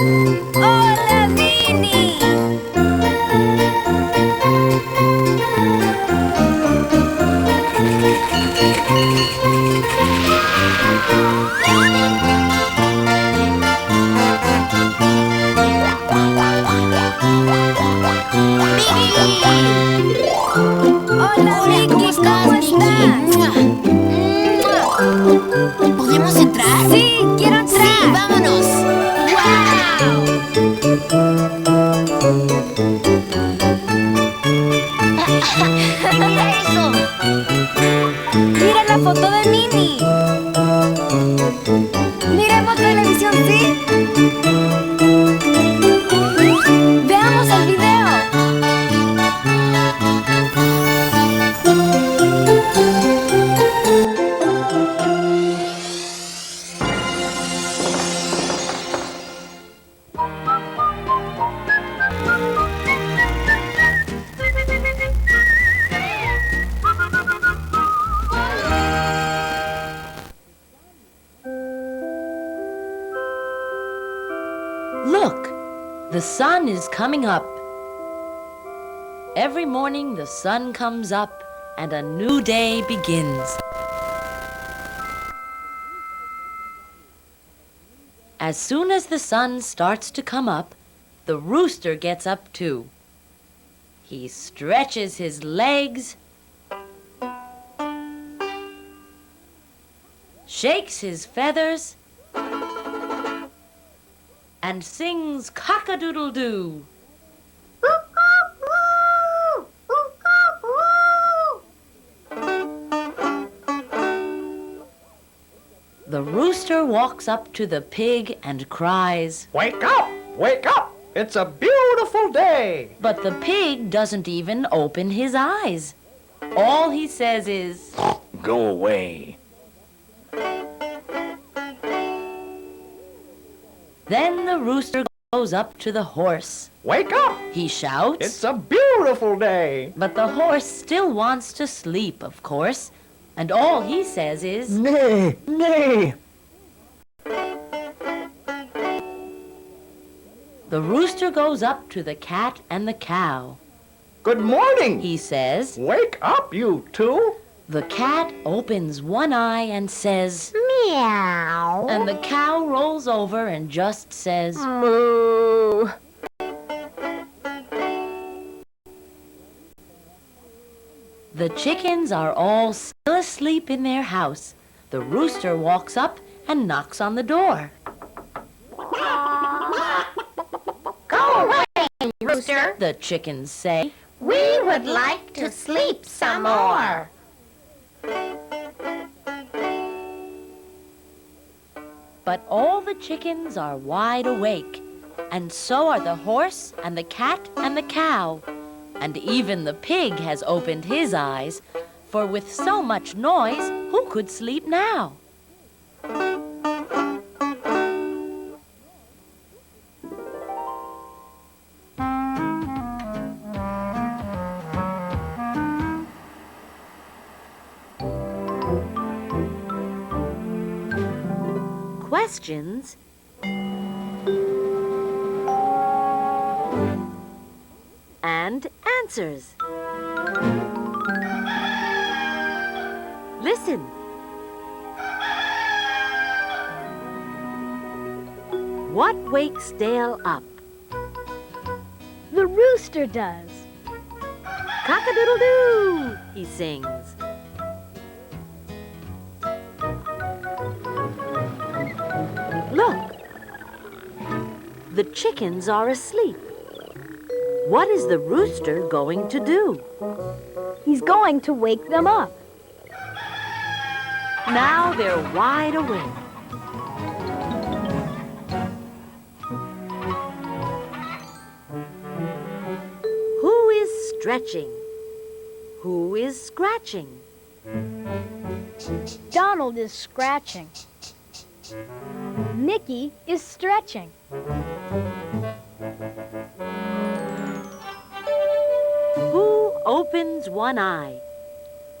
¡Hola, Minnie! ¡Hola, Mickey! ¿Cómo estás? ¿Podemos entrar? Sí, quiero entrar. Sí, vámonos. ¡Wow! ¡Mira eso! Mira la foto de Minnie. Miremos televisión, ¿sí? Veamos el video. Look, the sun is coming up. Every morning the sun comes up and a new day begins. As soon as the sun starts to come up, the rooster gets up too. He stretches his legs, shakes his feathers, and sings cock-a-doodle-doo. The rooster walks up to the pig and cries, Wake up! Wake up! It's a beautiful day! but the pig doesn't even open his eyes. All he says is, Go away. Then the rooster goes up to the horse. Wake up! He shouts, It's a beautiful day! but the horse still wants to sleep, of course, and all he says is, Nay, nay! The rooster goes up to the cat and the cow. Good morning! He says, Wake up, you two! the cat opens one eye and says, Meow. and the cow rolls over and just says, Moo. The chickens are all still asleep in their house. The rooster walks up and knocks on the door. Go away, rooster. The chickens say, We would like to sleep some more. but all the chickens are wide awake, and so are the horse and the cat and the cow. And even the pig has opened his eyes, for with so much noise, who could sleep now? Questions and answers. Listen. What wakes Dale up? The rooster does. Cock-a-doodle-doo, he sings. Look, the chickens are asleep. What is the rooster going to do? He's going to wake them up. Now they're wide awake. Who is stretching? Who is scratching? Donald is scratching. Mickey is stretching. Who opens one eye?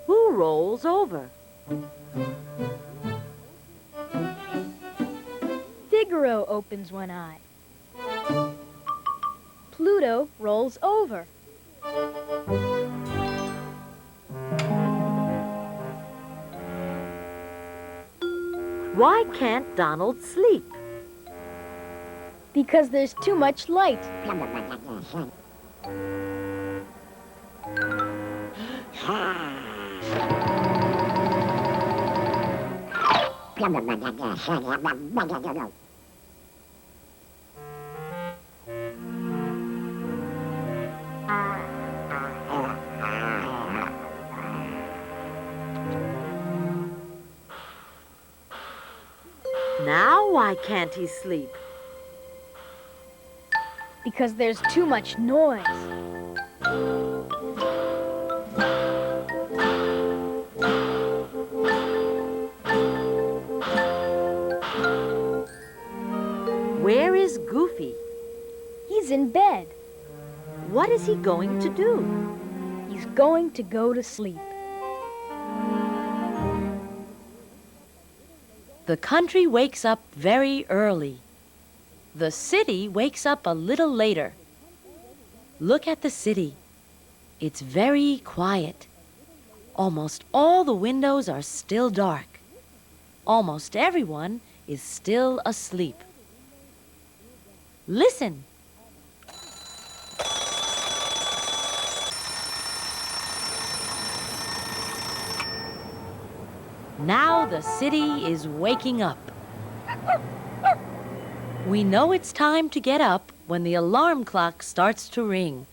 Who rolls over? Figaro opens one eye. Pluto rolls over. Why can't Donald sleep? Because there's too much light. Now why can't he sleep? Because there's too much noise. Where is Goofy? He's in bed. What is he going to do? He's going to go to sleep. The country wakes up very early. The city wakes up a little later. Look at the city. It's very quiet. Almost all the windows are still dark. Almost everyone is still asleep. Listen. Now the city is waking up. We know it's time to get up when the alarm clock starts to ring.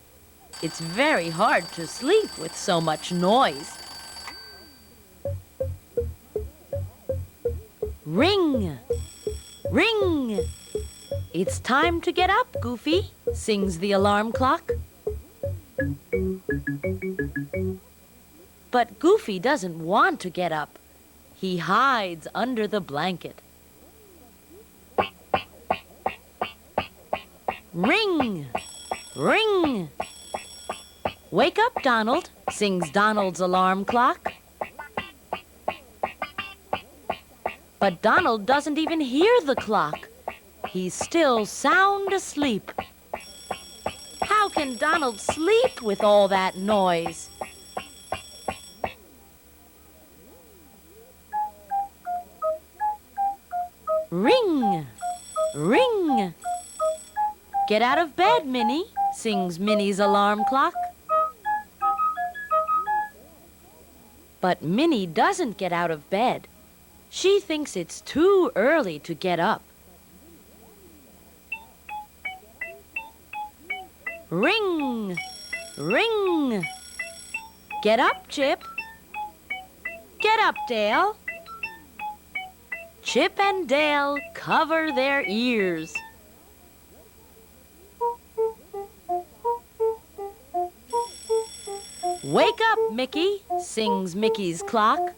It's very hard to sleep with so much noise. Ring! Ring! It's time to get up, Goofy, sings the alarm clock. But Goofy doesn't want to get up. He hides under the blanket. Ring! Ring! Wake up, Donald, sings Donald's alarm clock. But Donald doesn't even hear the clock. He's still sound asleep. How can Donald sleep with all that noise? Ring! Ring! Get out of bed, Minnie, sings Minnie's alarm clock. But Minnie doesn't get out of bed. She thinks it's too early to get up. Ring! Ring! Get up, Chip. Get up, Dale. Chip and Dale cover their ears. Wake up, Mickey, sings Mickey's clock.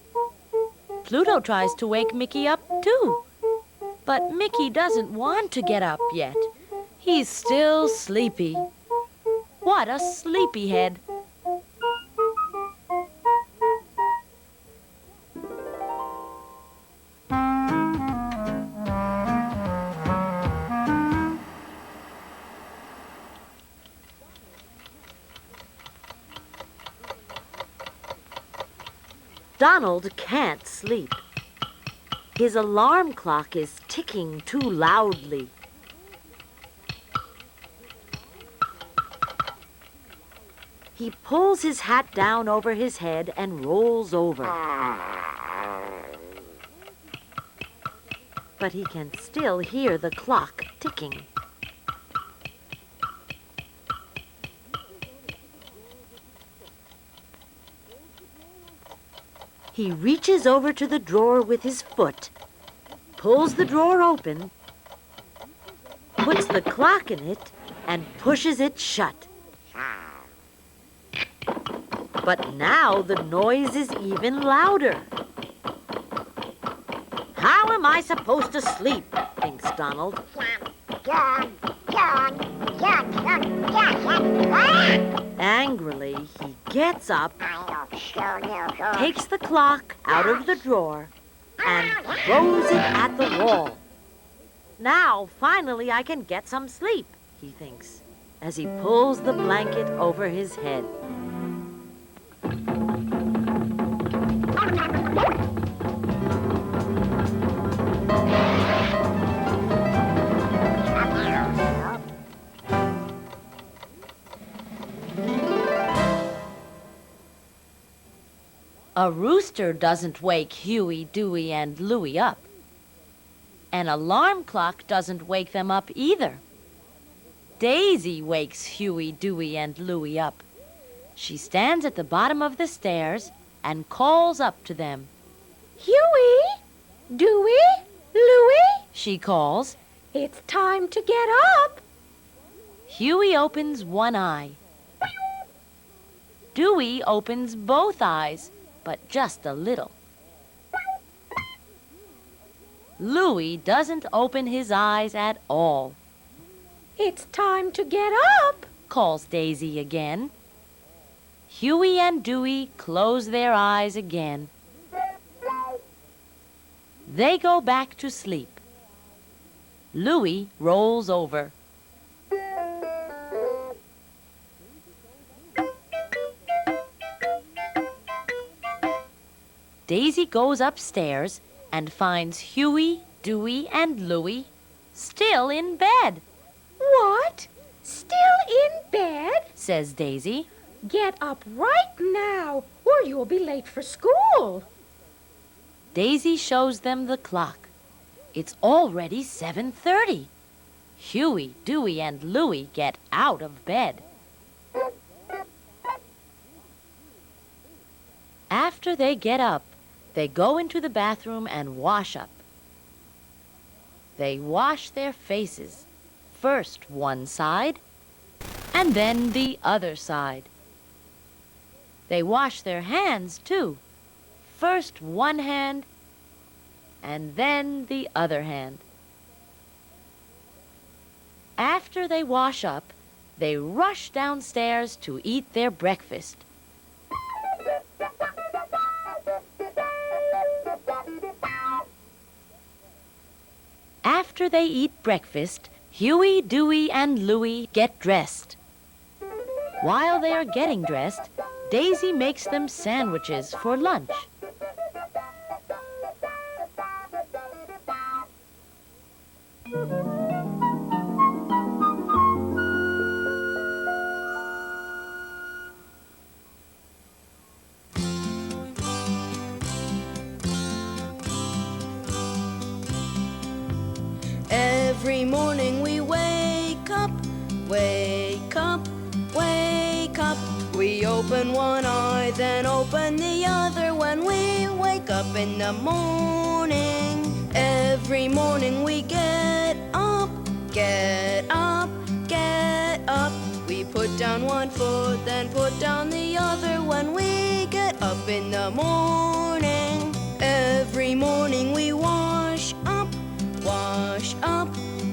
Pluto tries to wake Mickey up, too. But Mickey doesn't want to get up yet. He's still sleepy. What a sleepyhead. Donald can't sleep. His alarm clock is ticking too loudly. He pulls his hat down over his head and rolls over. But he can still hear the clock ticking. He reaches over to the drawer with his foot, pulls the drawer open, puts the clock in it, and pushes it shut. But now the noise is even louder. How am I supposed to sleep? Thinks Donald. Angrily, he gets up, takes the clock out of the drawer, and throws it at the wall. Now, finally, I can get some sleep, he thinks, as he pulls the blanket over his head. A rooster doesn't wake Huey, Dewey, and Louie up. An alarm clock doesn't wake them up either. Daisy wakes Huey, Dewey, and Louie up. She stands at the bottom of the stairs and calls up to them. Huey, Dewey, Louie, She calls. it's time to get up. Huey opens one eye. Dewey opens both eyes, but just a little. Louie doesn't open his eyes at all. It's time to get up. Calls Daisy again. Huey and Dewey close their eyes again. They go back to sleep. Louie rolls over. Daisy goes upstairs and finds Huey, Dewey, and Louie still in bed. What? Still in bed? Says Daisy. Get up right now, or you'll be late for school. Daisy shows them the clock. It's already 7:30. Huey, Dewey, and Louie get out of bed. After they get up, they go into the bathroom and wash up. They wash their faces, first one side, and then the other side. They wash their hands, too, first one hand, and then the other hand. After they wash up, they rush downstairs to eat their breakfast. After they eat breakfast, Huey, Dewey, and Louie get dressed. While they are getting dressed, Daisy makes them sandwiches for lunch. Every morning we wake up, wake up, wake up. We open one eye, then open the other when we wake up in the morning. Every morning we get up, get up, get up. We put down one foot, then put down the other when we get up in the morning. Every morning we wash up, wash up,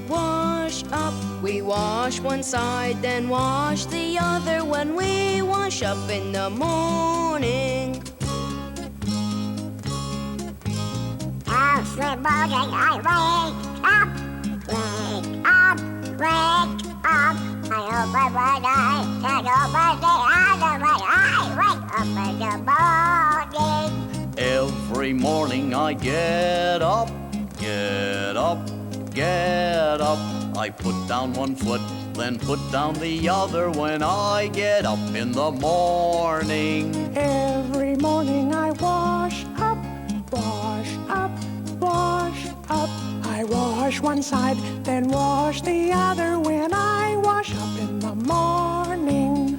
wash up. We wash one side, then wash the other when we wash up in the morning. Every morning I wake up, wake up, wake up. I open one eye, then open the other when I wake up in the morning. Every morning I get up, get up, get up. I put down one foot, then put down the other when I get up in the morning. Every morning I wash up, wash up, wash up. I wash one side, then wash the other when I wash up in the morning.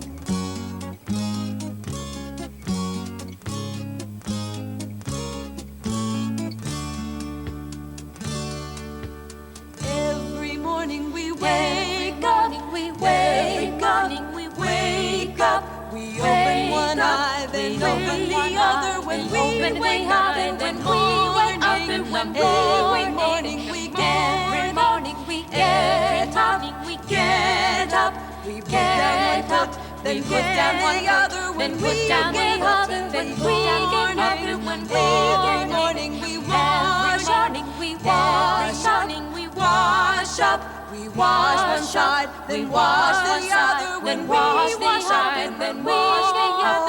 Every morning we wake up, we wake up, we wake up. We open one eye, then open the other when we wake up in the morning. Every morning we get up, we get up. We put down one foot, then put down the other when we get up in the morning. Every morning we wash up, we wash up. We wash one side, then wash the other. When we wash up in the morning.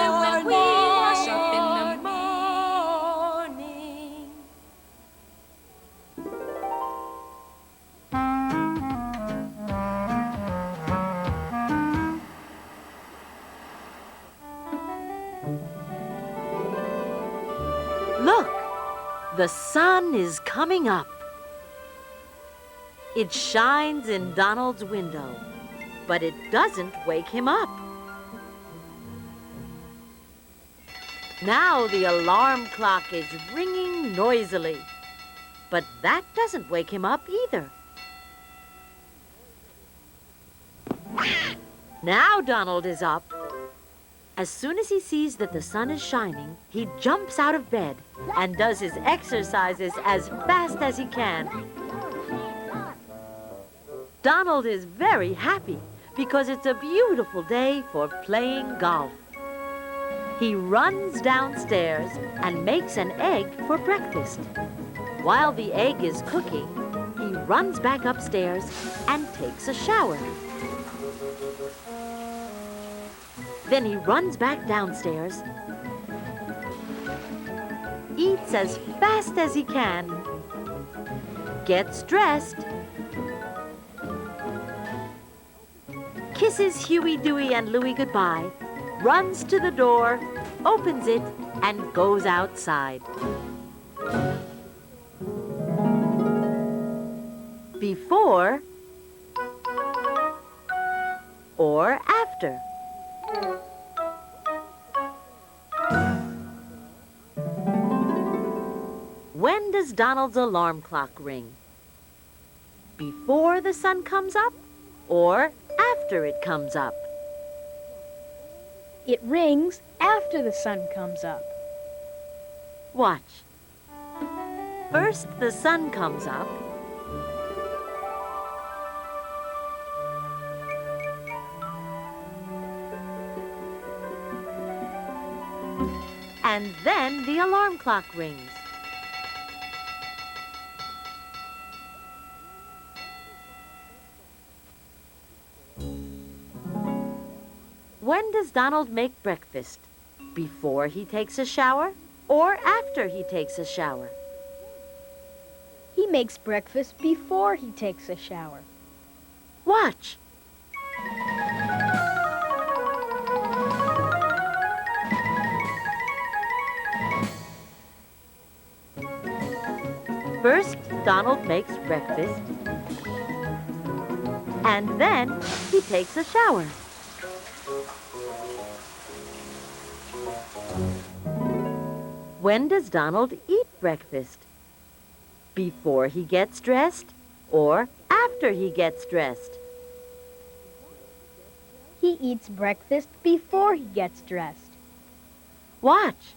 Look, the sun is coming up. It shines in Donald's window, but it doesn't wake him up. Now the alarm clock is ringing noisily, but that doesn't wake him up either. Now Donald is up. As soon as he sees that the sun is shining, he jumps out of bed and does his exercises as fast as he can. Donald is very happy because it's a beautiful day for playing golf. He runs downstairs and makes an egg for breakfast. While the egg is cooking, he runs back upstairs and takes a shower. Then he runs back downstairs, eats as fast as he can, gets dressed, kisses Huey, Dewey, and Louie goodbye, runs to the door, opens it, and goes outside. Before or after? When does Donald's alarm clock ring? Before the sun comes up or after it comes up? It rings after the sun comes up. Watch. First the sun comes up. And then the alarm clock rings. When does Donald make breakfast? Before he takes a shower or after he takes a shower? He makes breakfast before he takes a shower. Watch. First, Donald makes breakfast, and then he takes a shower. When does Donald eat breakfast? Before he gets dressed or after he gets dressed? He eats breakfast before he gets dressed. Watch.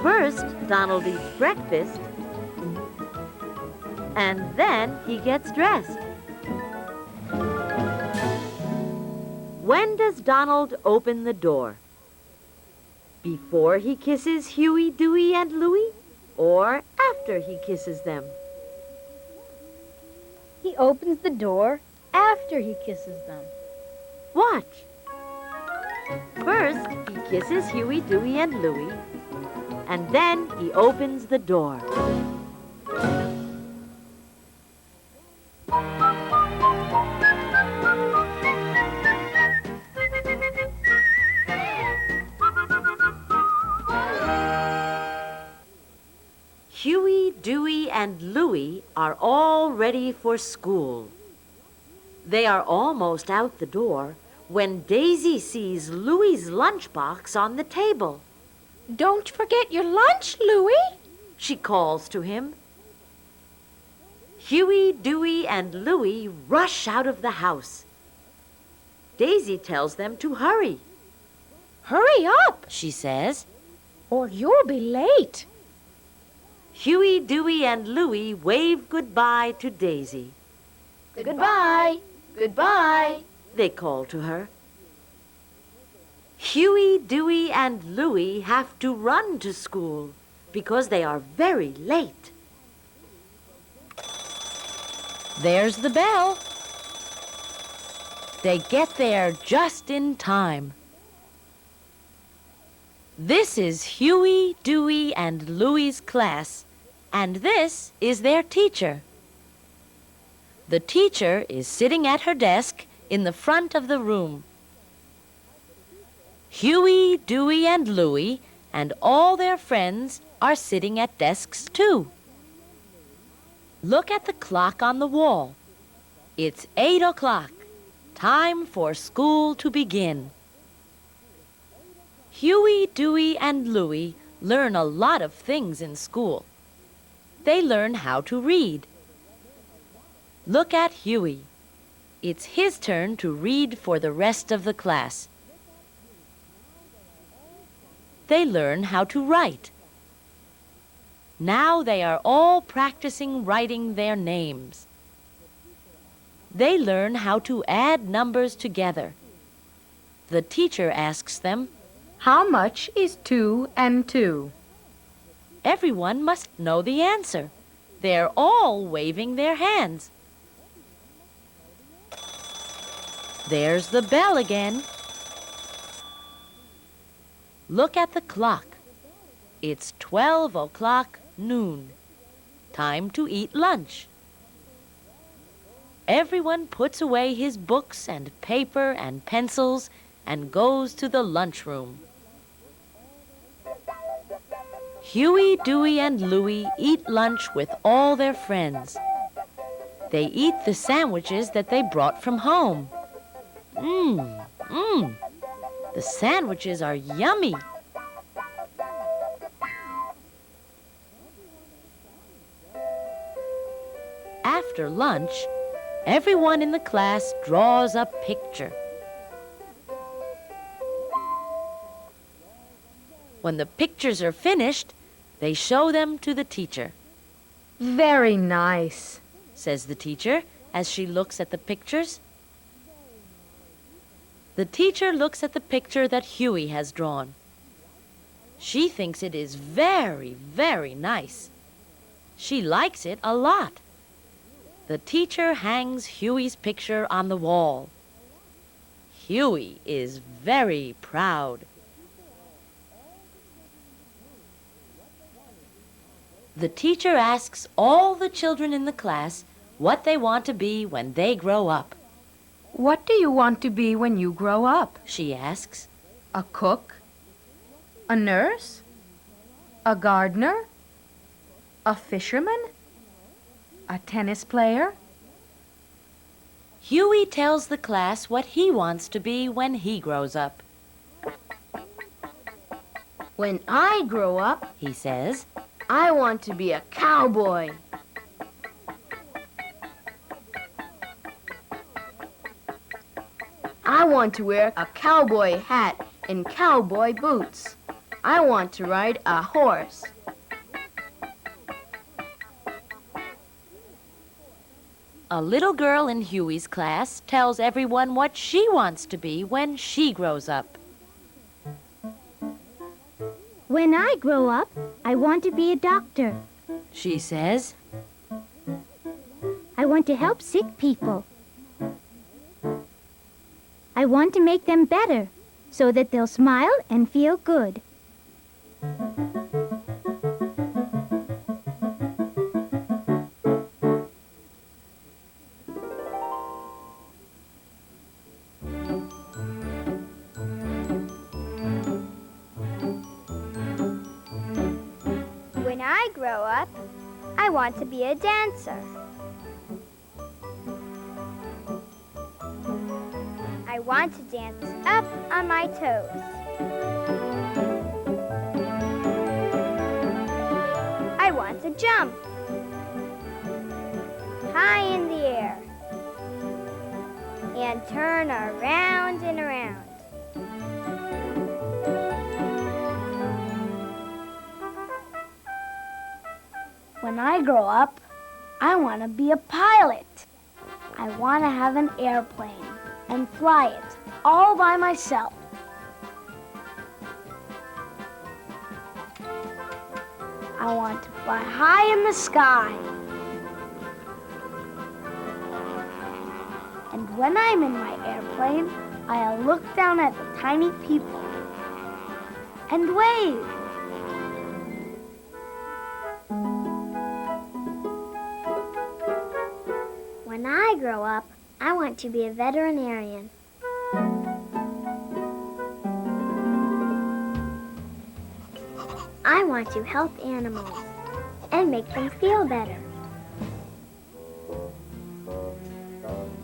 First, Donald eats breakfast, and then he gets dressed. When does Donald open the door? Before he kisses Huey, Dewey, and Louie, or after he kisses them? He opens the door after he kisses them. Watch. First, he kisses Huey, Dewey, and Louie, and then he opens the door. Huey, Dewey, and Louie are all ready for school. They are almost out the door when Daisy sees Louie's lunchbox on the table. Don't forget your lunch, Louie, she calls to him. Huey, Dewey, and Louie rush out of the house. Daisy tells them to hurry. Hurry up, She says. or you'll be late. Huey, Dewey, and Louie wave goodbye to Daisy. Goodbye. Goodbye. They call to her. Huey, Dewey, and Louie have to run to school because they are very late. There's the bell. They get there just in time. This is Huey, Dewey, and Louie's class, and this is their teacher. The teacher is sitting at her desk in the front of the room. Huey, Dewey, and Louie and all their friends are sitting at desks too. Look at the clock on the wall. It's 8 o'clock. Time for school to begin. Huey, Dewey, and Louie learn a lot of things in school. They learn how to read. Look at Huey. It's his turn to read for the rest of the class. They learn how to write. Now they are all practicing writing their names. They learn how to add numbers together. The teacher asks them, How much is 2 and 2? Everyone must know the answer. They're all waving their hands. There's the bell again. Look at the clock. It's 12 o'clock noon. Time to eat lunch. Everyone puts away his books and paper and pencils and goes to the lunchroom. Huey, Dewey, and Louie eat lunch with all their friends. They eat the sandwiches that they brought from home. The sandwiches are yummy. After lunch, everyone in the class draws a picture. When the pictures are finished, they show them to the teacher. Very nice, Says the teacher as she looks at the pictures. The teacher looks at the picture that Huey has drawn. She thinks it is very, very nice. She likes it a lot. The teacher hangs Huey's picture on the wall. Huey is very proud. The teacher asks all the children in the class what they want to be when they grow up. What do you want to be when you grow up? She asks. A cook? A nurse? A gardener? A fisherman? A tennis player? Huey tells the class what he wants to be when he grows up. When I grow up, He says, I want to be a cowboy. I want to wear a cowboy hat and cowboy boots. I want to ride a horse. a little girl in Huey's class tells everyone what she wants to be when she grows up. When I grow up, I want to be a doctor. She says, I want to help sick people. I want to make them better so that they'll smile and feel good. When I grow up, I want to be a dancer. I want to dance up on my toes. I want to jump high in the air and turn around and around. When I grow up, I want to be a pilot. I want to have an airplane and fly it all by myself. I want to fly high in the sky. And when I'm in my airplane, I'll look down at the tiny people and wave. When I grow up, I want to be a veterinarian. I want to help animals and make them feel better.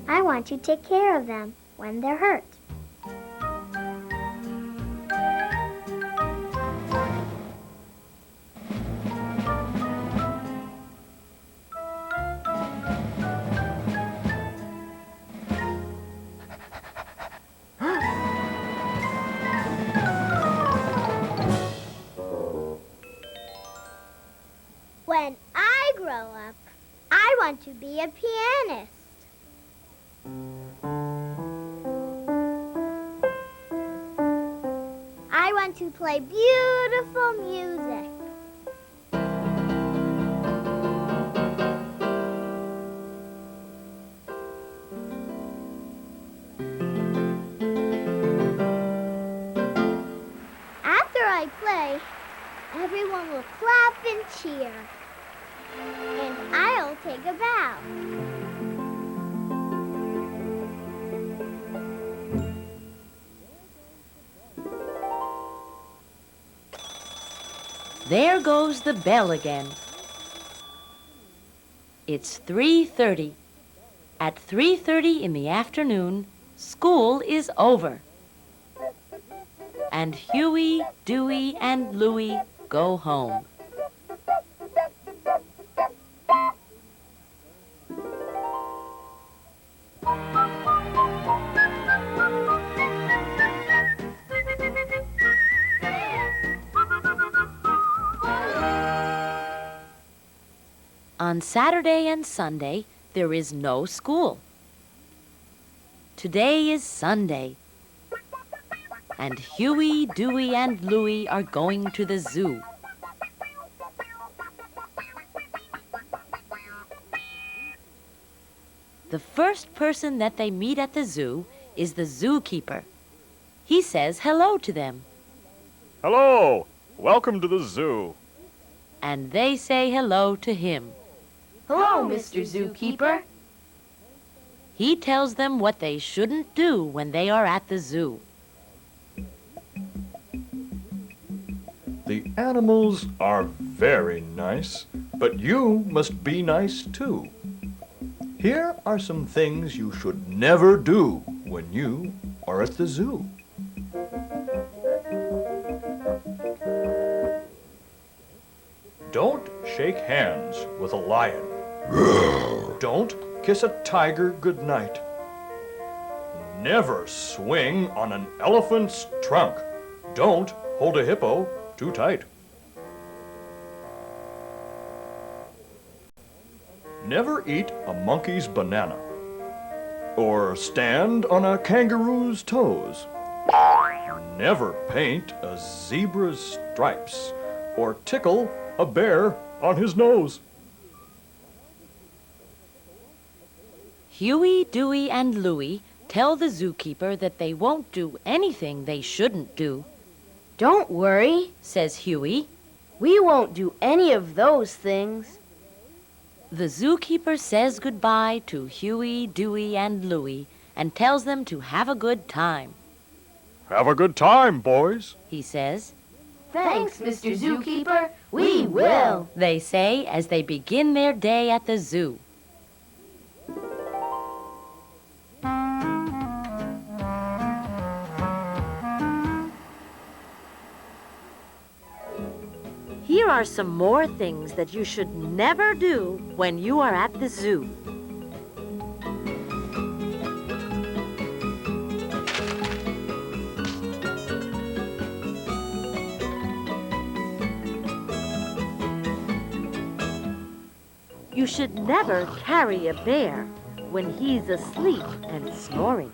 I want to take care of them when they're hurt. When I grow up, I want to be a pianist. I want to play beautiful music. After I play, everyone will clap and cheer. And I'll take a bow. There goes the bell again. It's 3:30. At 3:30 in the afternoon, school is over. And Huey, Dewey, and Louie go home. On Saturday and Sunday, there is no school. Today is Sunday, and Huey, Dewey, and Louie are going to the zoo. The first person that they meet at the zoo is the zookeeper. He says hello to them. Hello! Welcome to the zoo. And they say hello to him. Hello, Mr. Zookeeper. He tells them what they shouldn't do when they are at the zoo. The animals are very nice, but you must be nice too. Here are some things you should never do when you are at the zoo. Don't shake hands with a lion. Don't kiss a tiger goodnight. Never swing on an elephant's trunk. Don't hold a hippo too tight. Never eat a monkey's banana. Or stand on a kangaroo's toes. Never paint a zebra's stripes. Or tickle a bear on his nose. Huey, Dewey, and Louie tell the zookeeper that they won't do anything they shouldn't do. Don't worry, Says Huey. we won't do any of those things. The zookeeper says goodbye to Huey, Dewey, and Louie and tells them to have a good time. Have a good time, boys. He says. Thanks, Mr. Zookeeper. We will. They say as they begin their day at the zoo. Here are some more things that you should never do when you are at the zoo. You should never carry a bear when he's asleep and snoring.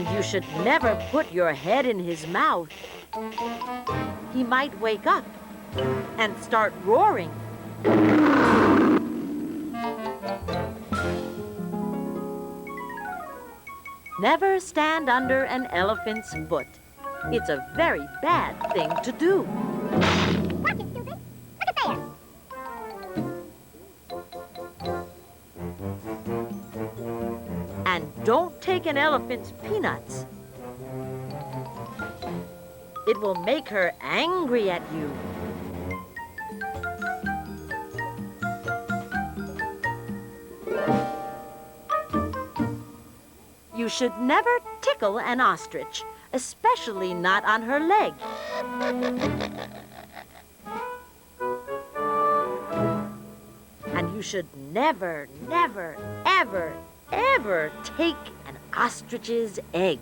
And you should never put your head in his mouth. He might wake up and start roaring. Never stand under an elephant's foot. It's a very bad thing to do. Watch it, stupid. Look at there. And don't take an elephant's peanuts. It will make her angry at you. You should never tickle an ostrich, especially not on her leg. And you should never, never, ever, ever take an ostrich's egg.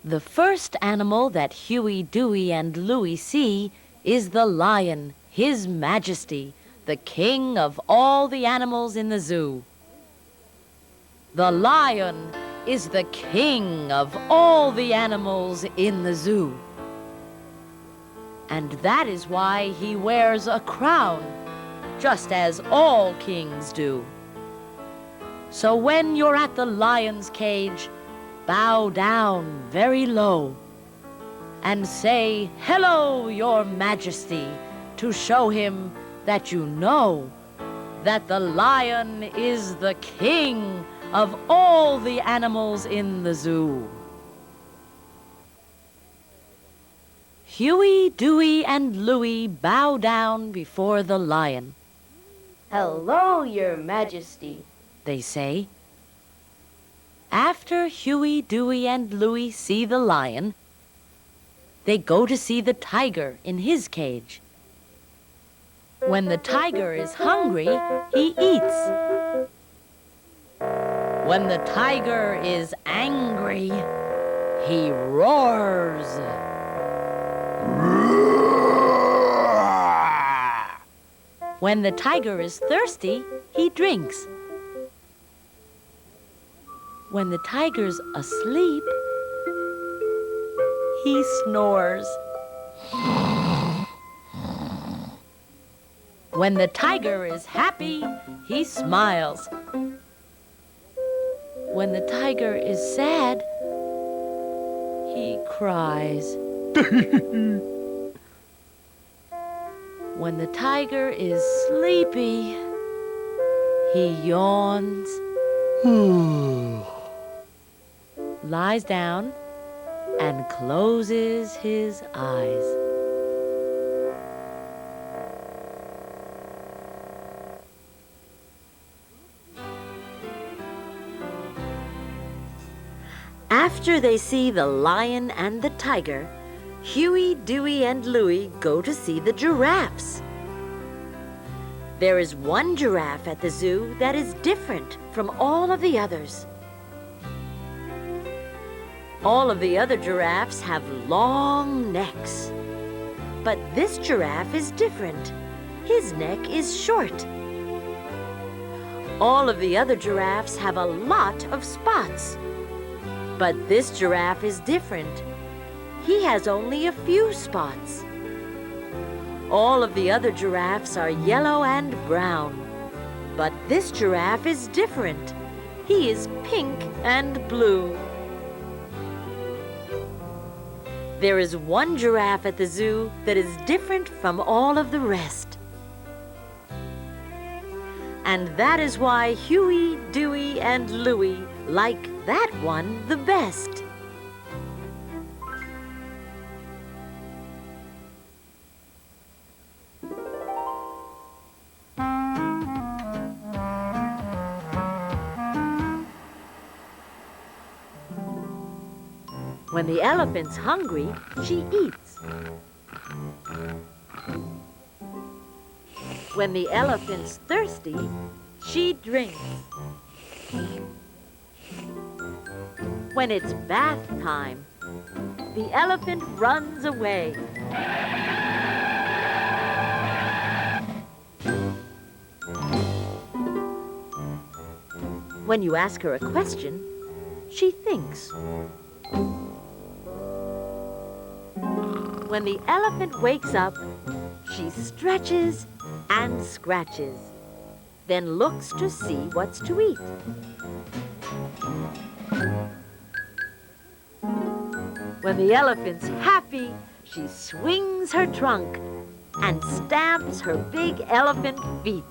The first animal that Huey, Dewey, and Louie see is the lion, His Majesty, the king of all the animals in the zoo. The lion is the king of all the animals in the zoo. And that is why he wears a crown, just as all kings do. So when you're at the lion's cage, bow down very low and say, "Hello, Your Majesty," to show him that you know that the lion is the king of all the animals in the zoo. Huey, Dewey, and Louie bow down before the lion. Hello, Your Majesty, they say. After Huey, Dewey, and Louie see the lion, they go to see the tiger in his cage. When the tiger is hungry, he eats. When the tiger is angry, he roars. When the tiger is thirsty, he drinks. When the tiger's asleep, he snores. When the tiger is happy, he smiles. When the tiger is sad, he cries. When the tiger is sleepy, he yawns, lies down, and closes his eyes. After they see the lion and the tiger, Huey, Dewey, and Louie go to see the giraffes. There is one giraffe at the zoo that is different from all of the others. All of the other giraffes have long necks. But this giraffe is different. His neck is short. All of the other giraffes have a lot of spots. But this giraffe is different. He has only a few spots. All of the other giraffes are yellow and brown. But this giraffe is different. He is pink and blue. There is one giraffe at the zoo that is different from all of the rest. And that is why Huey, Dewey, and Louie like that one the best. When the elephant's hungry, she eats. When the elephant's thirsty, she drinks. When it's bath time, the elephant runs away. When you ask her a question, she thinks. When the elephant wakes up, she stretches and scratches, then looks to see what's to eat. When the elephant's happy, she swings her trunk and stamps her big elephant feet.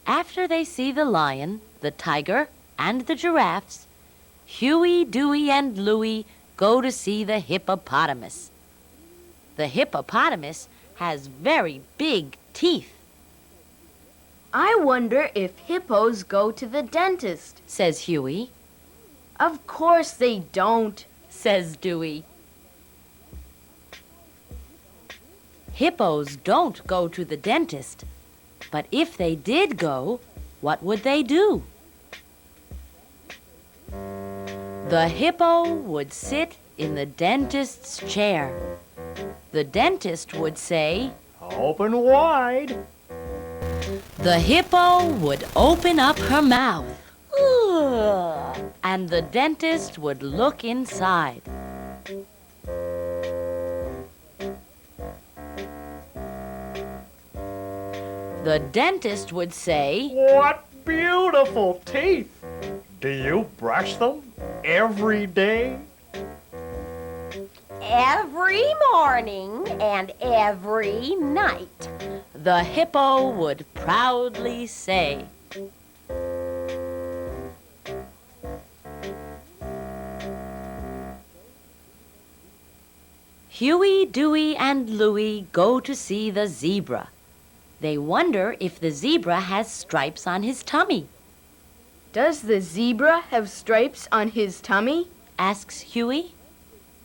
After they see the lion, the tiger, and the giraffes, Huey, Dewey, and Louie go to see the hippopotamus. The hippopotamus has very big teeth. I wonder if hippos go to the dentist, says Huey. Of course they don't, says Dewey. Hippos don't go to the dentist, but if they did go, what would they do? The hippo would sit in the dentist's chair. The dentist would say, Open wide. The hippo would open up her mouth. Ugh, and the dentist would look inside. The dentist would say, What beautiful teeth! Do you brush them every day? Every morning and every night, the hippo would proudly say. Huey, Dewey, and Louie go to see the zebra. They wonder if the zebra has stripes on his tummy. Does the zebra have stripes on his tummy? Asks Huey.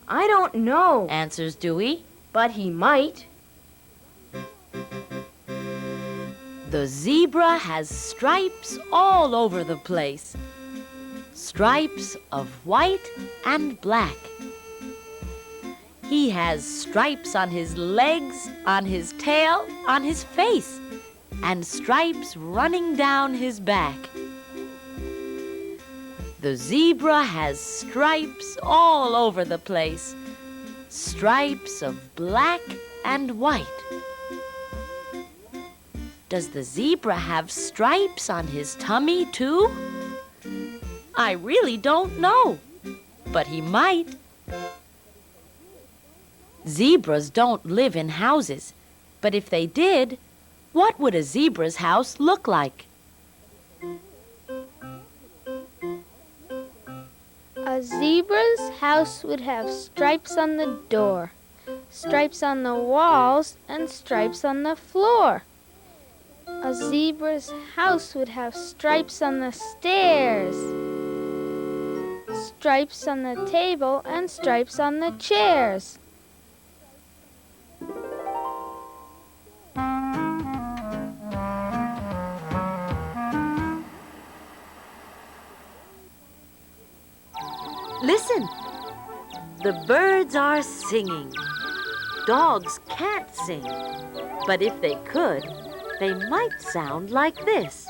I don't know, Answers Dewey. but he might. The zebra has stripes all over the place. Stripes of white and black. He has stripes on his legs, on his tail, on his face, and stripes running down his back. The zebra has stripes all over the place. Stripes of black and white. Does the zebra have stripes on his tummy too? I really don't know, but he might. Zebras don't live in houses, but if they did, what would a zebra's house look like? A zebra's house would have stripes on the door, stripes on the walls, and stripes on the floor. A zebra's house would have stripes on the stairs, stripes on the table, and stripes on the chairs. Listen! The birds are singing. Dogs can't sing, but if they could, they might sound like this.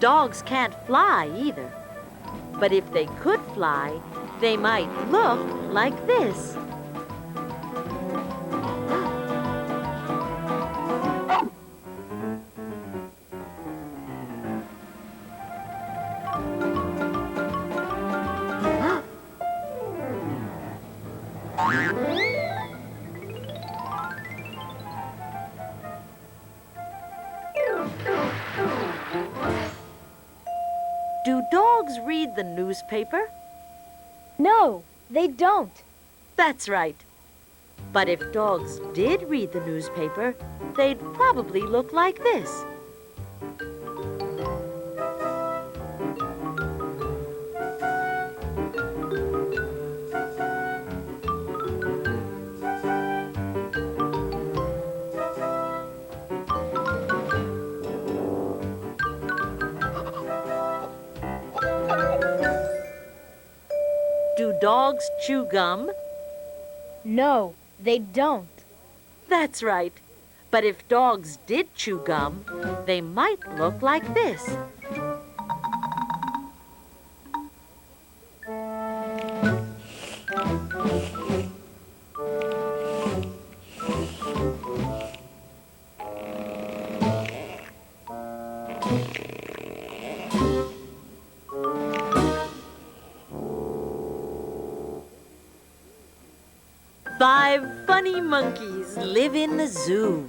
Dogs can't fly either, but if they could fly, they might look like this. Do dogs read the newspaper? No, they don't. That's right. But if dogs did read the newspaper, they'd probably look like this. Do dogs chew gum? No, they don't. That's right. But if dogs did chew gum, they might look like this. Five funny monkeys live in the zoo.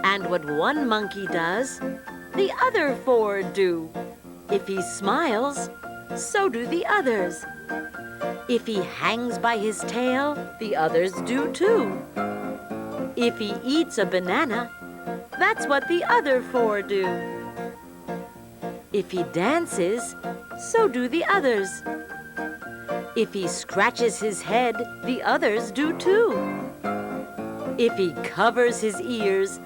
And what one monkey does, the other four do. If he smiles, so do the others. If he hangs by his tail, the others do too. If he eats a banana, that's what the other four do. If he dances, so do the others. If he scratches his head, the others do too. If he covers his ears,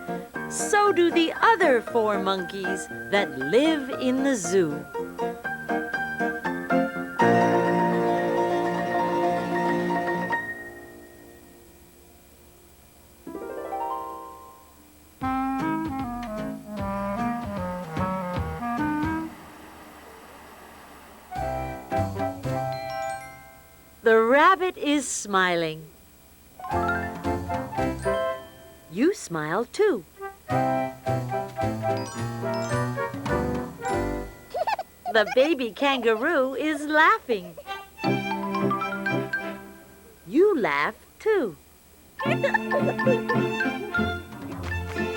so do the other four monkeys that live in the zoo. The rabbit is smiling. You smile too. The baby kangaroo is laughing. You laugh too.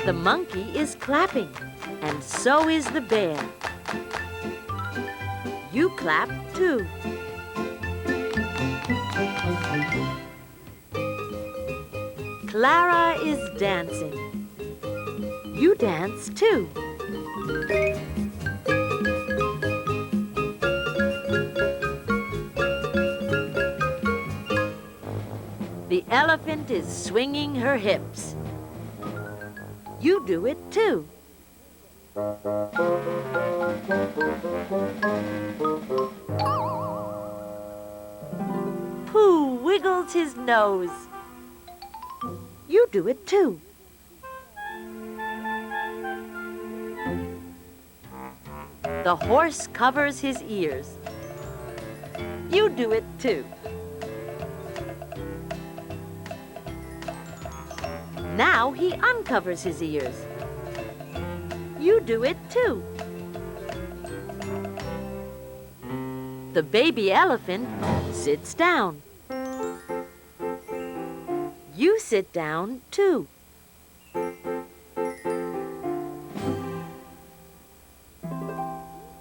The monkey is clapping, and so is the bear. You clap too. Clara is dancing. You dance too. The elephant is swinging her hips. You do it too. Pooh wiggles his nose. You do it too. The horse covers his ears. You do it too. Now he uncovers his ears. You do it too. The baby elephant sits down. You sit down too.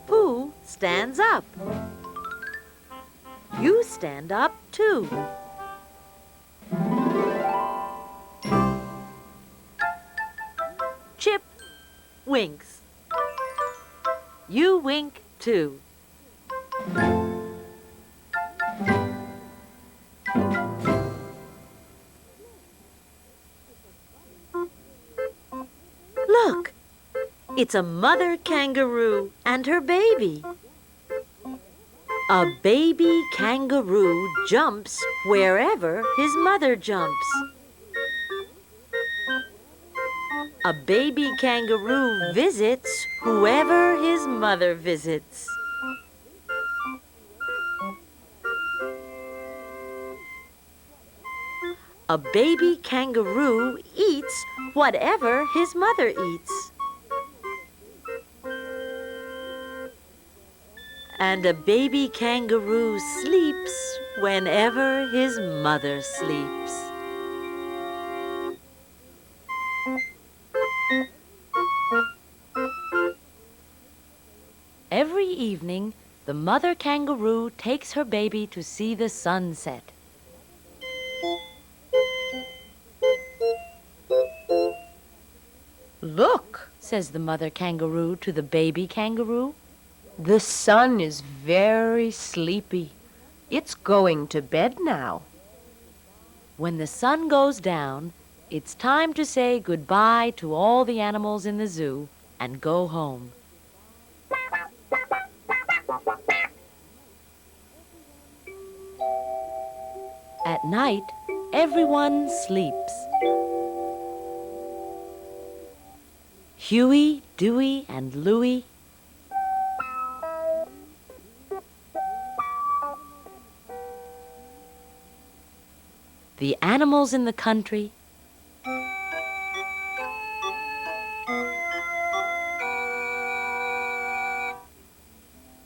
Pooh stands up. You stand up too. Chip winks. You wink too. Look, it's a mother kangaroo and her baby. A baby kangaroo jumps wherever his mother jumps. A baby kangaroo visits whoever his mother visits. A baby kangaroo eats whatever his mother eats. And a baby kangaroo sleeps whenever his mother sleeps. Every evening, the mother kangaroo takes her baby to see the sunset. Look, Says the mother kangaroo to the baby kangaroo. the sun is very sleepy. It's going to bed now. When the sun goes down, it's time to say goodbye to all the animals in the zoo and go home. At night, everyone sleeps. Huey, Dewey, and Louie. The animals in the country.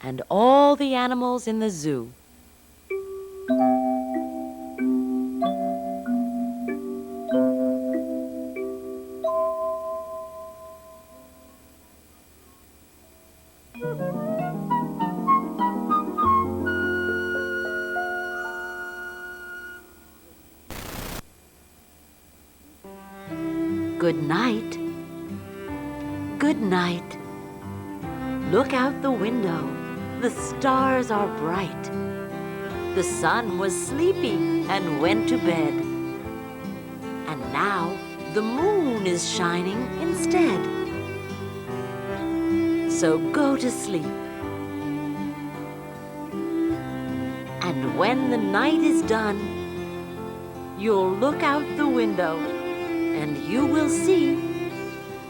And all the animals in the zoo. Good night. Good night. Look out the window. The stars are bright. The sun was sleepy and went to bed. And now the moon is shining instead. So go to sleep. And when the night is done, you'll look out the window and you will see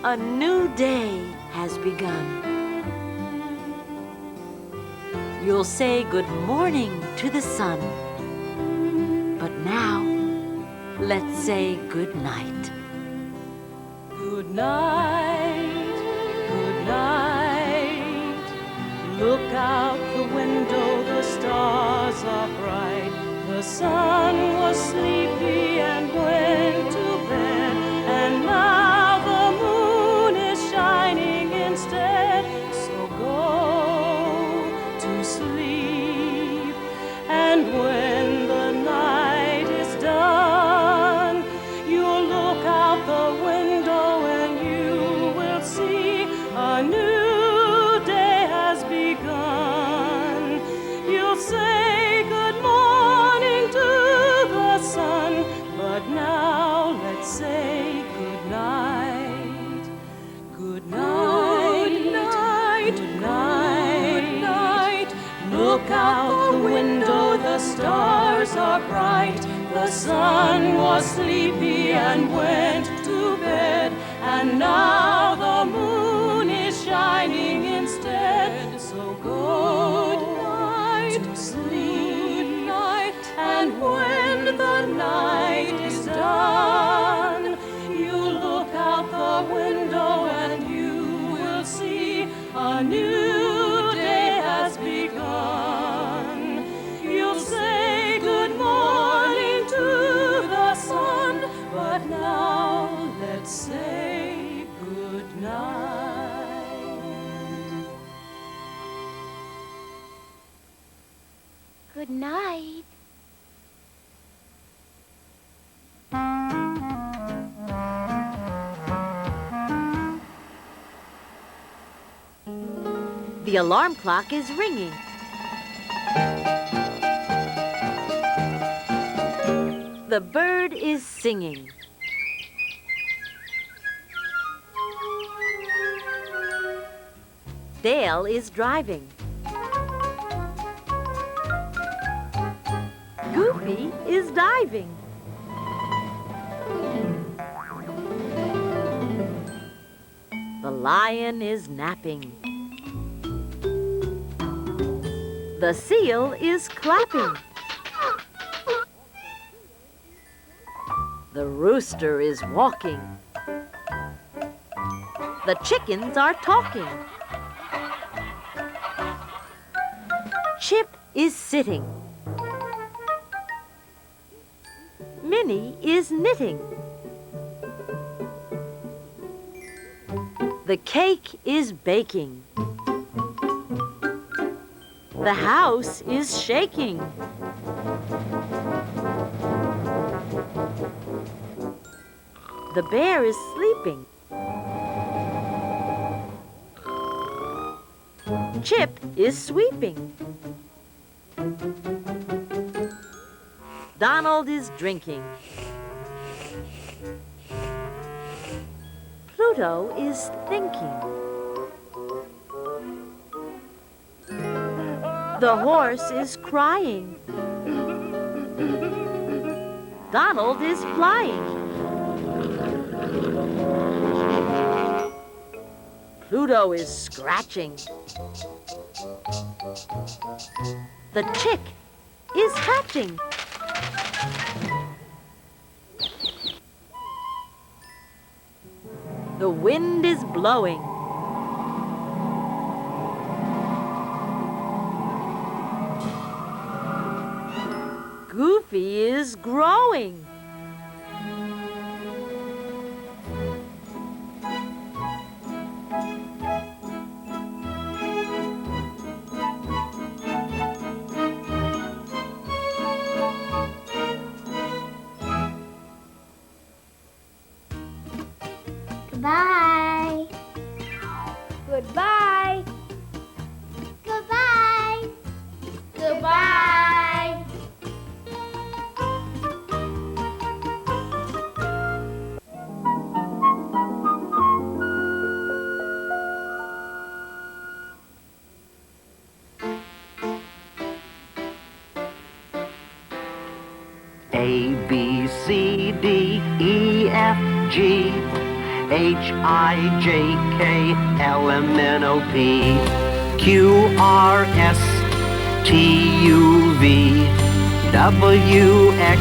a new day has begun. You'll say good morning to the sun. But now, let's say good night. Good night, good night. Look out the window, the stars are bright. The sun was sleepy and went to bed, and now the moon is shining instead. So go to sleep, and when the night is done, you'll look out the window and you will see a new day has begun. You'll say good morning to the sun, but now let's say good night. Good night, good night, good night, good night. Look out the window, the stars are bright. The sun was sleepy and went to bed, and now the moon is shining instead. So good night to sleep, and when the night is done, you look out the window and you will see a new day has begun. You'll say good morning to the sun, but now let's say good night. Good night. The alarm clock is ringing. The bird is singing. Dale is driving. Goofy is diving. The lion is napping. The seal is clapping. The rooster is walking. The chickens are talking. Chip is sitting. Minnie is knitting. The cake is baking. The house is shaking. The bear is sleeping. Chip is sweeping. Donald is drinking. Pluto is thinking. The horse is crying. Donald is flying. Pluto is scratching. The chick is hatching. The wind is blowing. Goofy is growing. Goodbye. Goodbye. Goodbye. Goodbye. A, B, C, D, E, F, G, H, I, J, K, L, M, N, O, P, Q, R, S, T, U, V, W, X,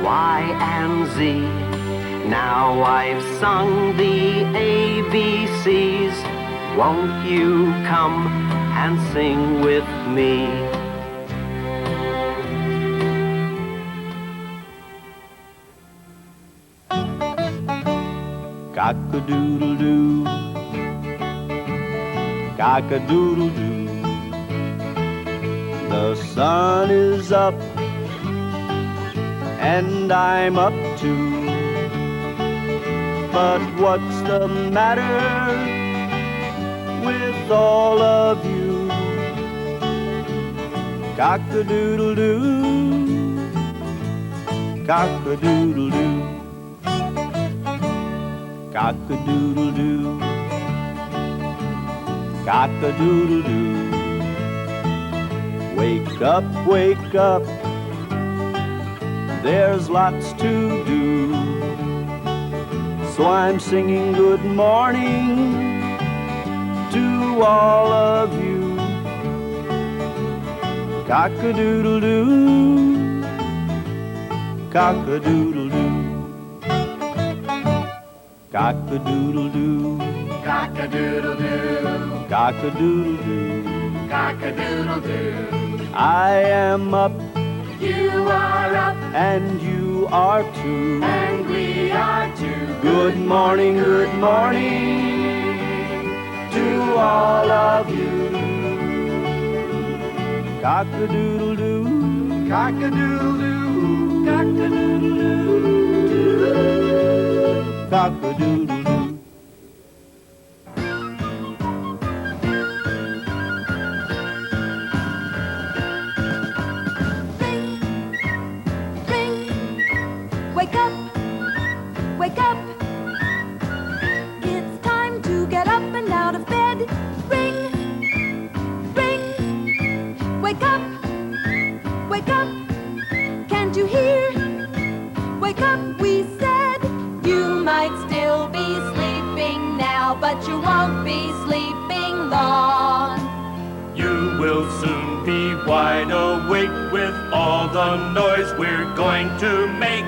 Y, and Z. Now I've sung the ABCs. Won't you come and sing with me? Cock-a-doodle-doo, cock-a-doodle-doo. The sun is up, and I'm up too. But what's the matter with all of you? Cock-a-doodle-doo, cock-a-doodle-doo. Cock-a-doodle-doo, cock-a-doodle-doo. Wake up, wake up, there's lots to do. So I'm singing good morning to all of you. Cock-a-doodle-doo, cock-a-doodle-doo. Cock-a-doodle-doo, Cock-a-doodle-doo, cock-a-doodle-doo. cock-a-doodle-doo. I am up, You are up, and you are too. and we are too. Good morning to all of you. Cock-a-doodle-doo, Cock-a-doodle-doo, cock-a-doodle-doo. cock-a-doodle-doo. Wake up, wake up. It's time to get up and out of bed. Ring, ring. Wake up, wake up. Can't you hear? Wake up, we said. You might still be sleeping now, but you won't be sleeping long. You will soon be wide awake with all the noise we're going to make.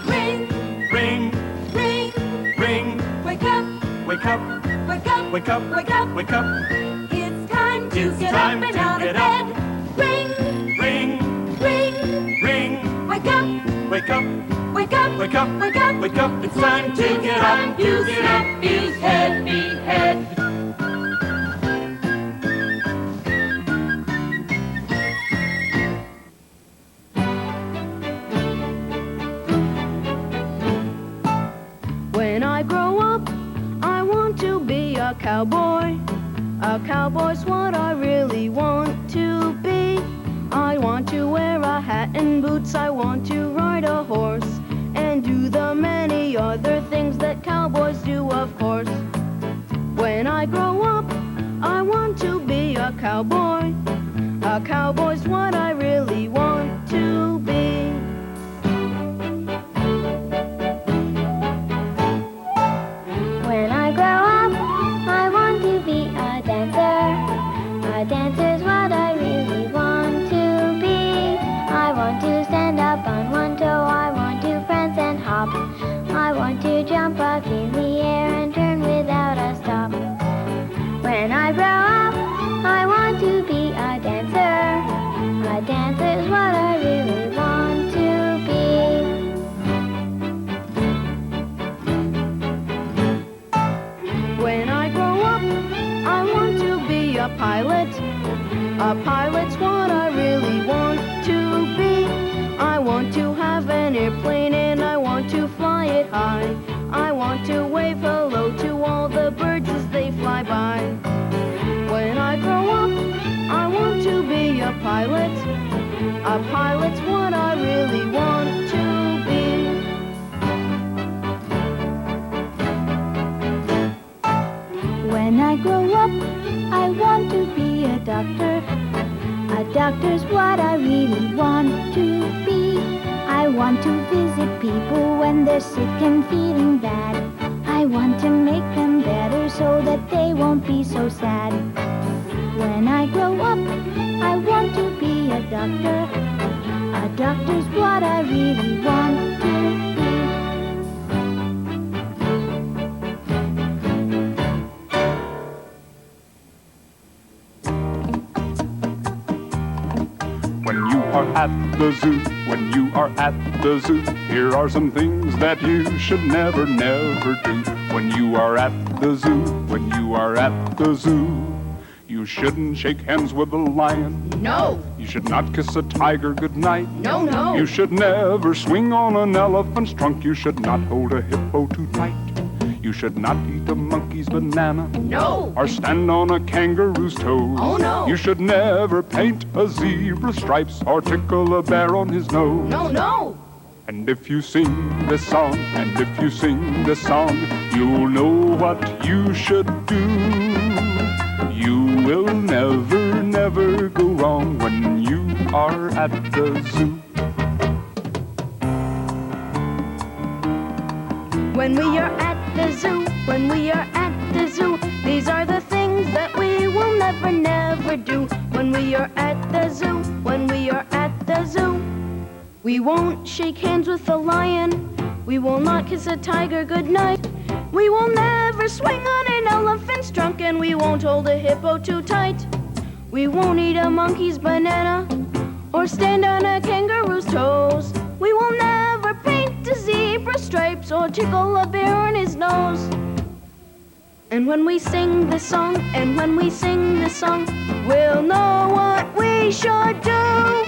Ring, Ring, ring, ring, wake up, wake up, wake up, wake up, wake up. wake up. It's time to It's get time up and to out get of up. bed. Ring, Ring, ring, ring, wake up, wake up, wake up, wake up, wake up. wake up. It's time to get up. You sleepy head. a cowboy. A cowboy's what I really want to be. I want to wear a hat and boots. I want to ride a horse and do the many other things that cowboys do, of course. When I grow up, I want to be a cowboy. A cowboy's what I really want to be. When I grow up, I want to be a dancer. A dancer's what I really want to be. I want to stand up on one toe. I want to prance and hop. I want to jump up in the air and turn without a stop. When I grow up, I want to be a dancer. A dancer's what I really want to be. When I grow up, I want to be a pilot. A pilot's what I really want to be. I want to have an airplane and I want to fly it high. I want to wave hello to all the birds as they fly by. When I grow up, I want to be a pilot. A pilot's what I really want to be. When I grow up, I want to be a doctor. A doctor's what I really want to be. I want to visit people when they're sick and feeling bad. I want to make them better so that they won't be so sad. When I grow up, I want to be a doctor. A doctor's what I really want to be. When you are at the zoo, when you are at the zoo, here are some things that you should never, never do. When you are at the zoo, when you are at the zoo, you shouldn't shake hands with a lion. No. You should not kiss a tiger goodnight. No, no. You should never swing on an elephant's trunk. You should not hold a hippo too tight. You should not eat a monkey's banana. No. Or stand on a kangaroo's toes. Oh, no. You should never paint a zebra's stripes or tickle a bear on his nose. No, no. And if you sing this song, and if you sing this song, you'll know what you should do. You will never, never go wrong when you are at the zoo. When we are at the zoo, when we are at the zoo, these are the things that we will never, never do. When we are at the zoo, when we are at the zoo, we won't shake hands with a lion. We will not kiss a tiger goodnight. We will never swing on an elephant's trunk, and we won't hold a hippo too tight. We won't eat a monkey's banana or stand on a kangaroo's toes. We will never paint a zebra's stripes or tickle a bear on his nose. And when we sing this song, and when we sing this song, we'll know what we should do.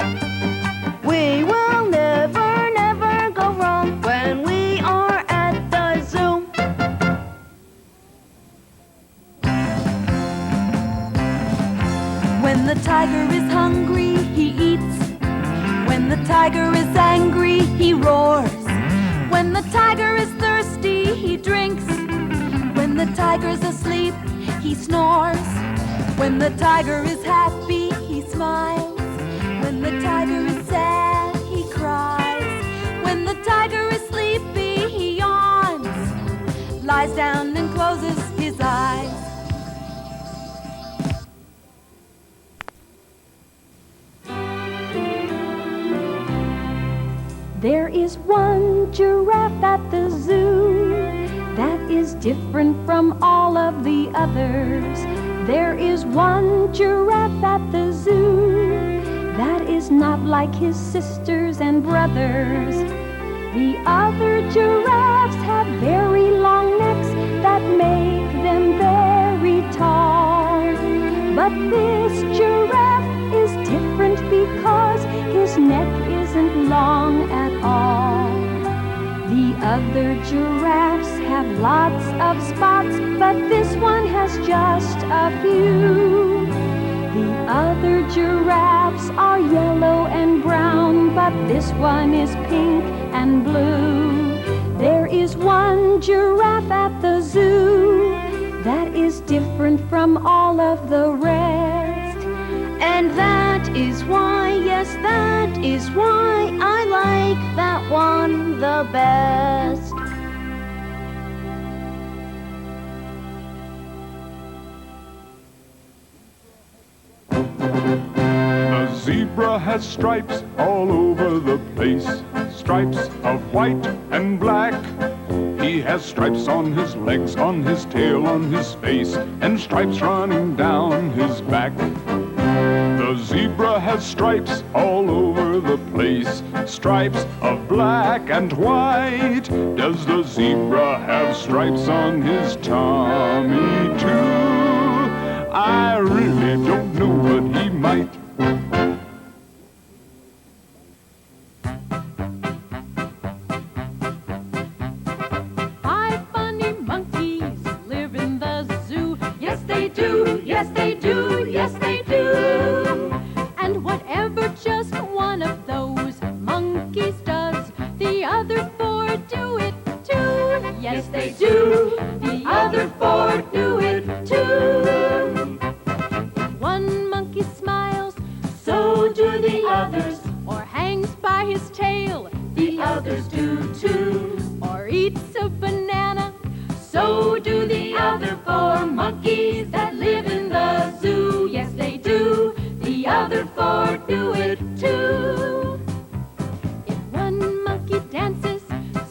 We will never, never go wrong when we are at the zoo. When the tiger is hungry, he eats. When the tiger is angry, he roars. When the tiger is thirsty, he drinks. When the tiger's asleep, he snores. When the tiger is happy, he smiles. When the tiger is sad, he cries. When the tiger is sleepy, he yawns, lies down and closes his eyes. There is one giraffe at the zoo that is different from all of the others. There is one giraffe at the zoo that is not like his sisters and brothers. The other giraffes have very long necks that make them very tall. But this giraffe is different because his neck isn't long at all. The other giraffes have lots of spots, but this one has just a few. The other giraffes are yellow and brown, but this one is pink and blue. There is one giraffe at the zoo that is different from all of the rest. And that is why, yes, that is why I like that one the best. The zebra has stripes all over the place, stripes of white and black. He has stripes on his legs, on his tail, on his face, and stripes running down his back. The zebra has stripes all over the place, stripes of black and white. Does the zebra have stripes on his tummy too? I really don't know, but he might. Five funny monkeys live in the zoo. Yes, they do. Yes, they do. Yes, they do. And whatever just one of those monkeys does, the other four do it too. Yes, they do. The other four do it too. One monkey smiles, so do the others. Or hangs by his tail, the others do too. Or eats a banana, so do the other four monkeys that live in the zoo. Yes, they do. The other four do it too. If one monkey dances,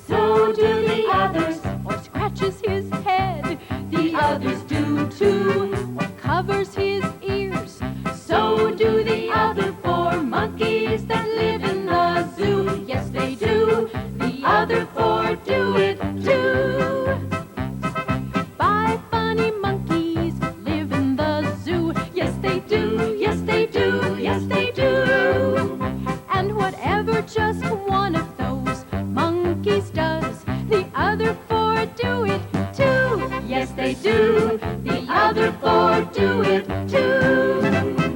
so do the others. Or scratches his head, the others do too. Or covers his ears, so do the other four monkeys that live in the zoo. Yes, they do. The other four do it too. Five funny monkeys live in the zoo. Yes, they do. Yes, they do. Yes, they do. And whatever just one of those monkeys does, the other four do it too. Yes, they do. The other four do it too.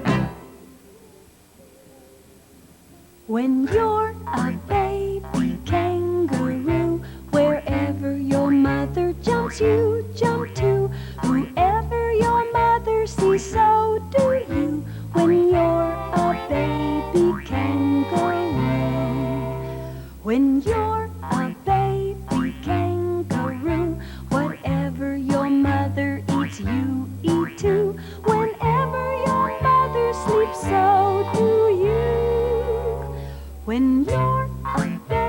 When you're a baby kangaroo, wherever your mother jumps, you jump too. Whoever your mother sees, so do you. When you're a baby kangaroo. When you're a baby kangaroo, whatever your mother eats, you eat too. Whenever your mother sleeps, so do you. When you're a baby